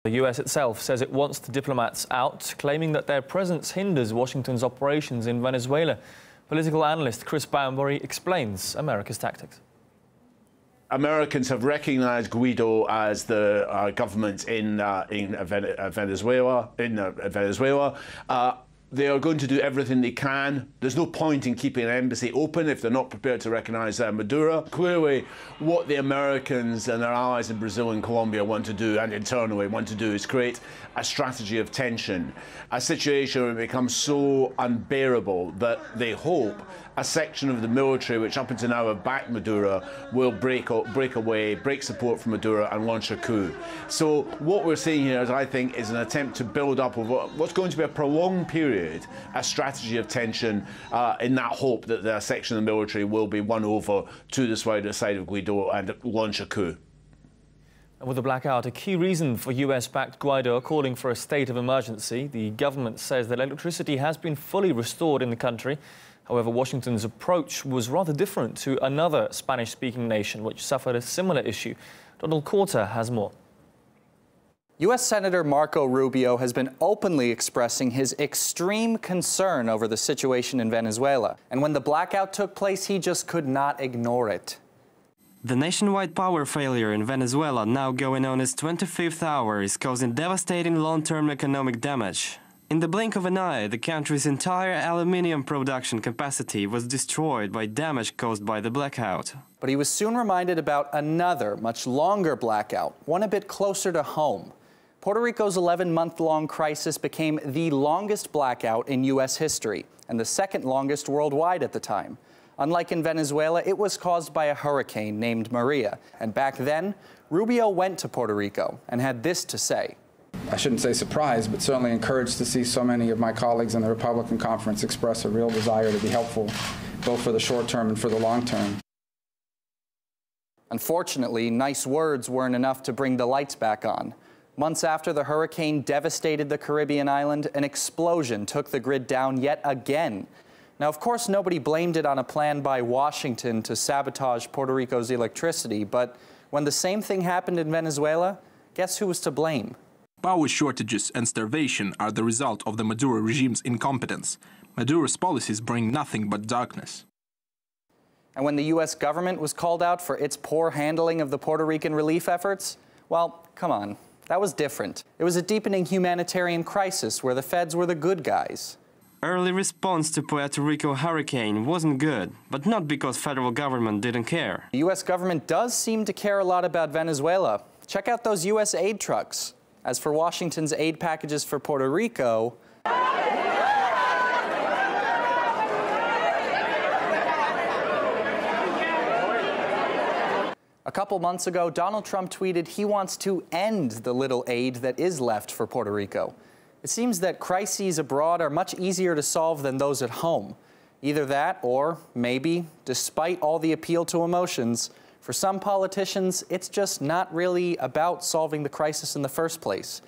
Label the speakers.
Speaker 1: The US itself says it wants the diplomats out, claiming that their presence hinders Washington's operations in Venezuela. Political analyst Chris Bambury explains America's tactics.
Speaker 2: Americans have recognized Guaido as the government in Venezuela. They are going to do everything they can. There's no point in keeping an embassy open if they're not prepared to recognize Maduro. Clearly, what the Americans and their allies in Brazil and Colombia want to do, and internally want to do, is create a strategy of tension, a situation where it becomes so unbearable that they hope a section of the military, which up until now have backed Maduro, will break away, break support from Maduro and launch a coup. So what we're seeing here, I think, is an attempt to build up over what's going to be a prolonged period, a strategy of tension in that hope that the section of the military will be won over to the side of Guaido and launch a coup.
Speaker 1: With the blackout, a key reason for US-backed Guaido calling for a state of emergency. The government says that electricity has been fully restored in the country. However, Washington's approach was rather different to another Spanish-speaking nation which suffered a similar issue. Donald Corter has more.
Speaker 3: U.S. Senator Marco Rubio has been openly expressing his extreme concern over the situation in Venezuela. And when the blackout took place, he just could not ignore it.
Speaker 4: The nationwide power failure in Venezuela, now going on its 25th hour, is causing devastating long-term economic damage. In the blink of an eye, the country's entire aluminium production capacity was destroyed by damage caused by the blackout.
Speaker 3: But he was soon reminded about another, much longer blackout, one a bit closer to home. Puerto Rico's 11-month-long crisis became the longest blackout in U.S. history, and the second longest worldwide at the time. Unlike in Venezuela, it was caused by a hurricane named Maria. And back then, Rubio went to Puerto Rico and had this to say.
Speaker 5: I shouldn't say surprised, but certainly encouraged to see so many of my colleagues in the Republican conference express a real desire to be helpful, both for the short term and for the long term.
Speaker 3: Unfortunately, nice words weren't enough to bring the lights back on. Months after the hurricane devastated the Caribbean island, an explosion took the grid down yet again. Now, of course, nobody blamed it on a plan by Washington to sabotage Puerto Rico's electricity, but when the same thing happened in Venezuela, guess who was to blame?
Speaker 6: Power shortages and starvation are the result of the Maduro regime's incompetence. Maduro's policies bring nothing but darkness.
Speaker 3: And when the U.S. government was called out for its poor handling of the Puerto Rican relief efforts, well, come on, that was different. It was a deepening humanitarian crisis where the feds were the good guys.
Speaker 4: Early response to Puerto Rico hurricane wasn't good, but not because federal government didn't care.
Speaker 3: The U.S. government does seem to care a lot about Venezuela. Check out those U.S. aid trucks. As for Washington's aid packages for Puerto Rico, a couple months ago, Donald Trump tweeted he wants to end the little aid that is left for Puerto Rico. It seems that crises abroad are much easier to solve than those at home. Either that, or maybe, despite all the appeal to emotions, for some politicians, it's just not really about solving the crisis in the first place.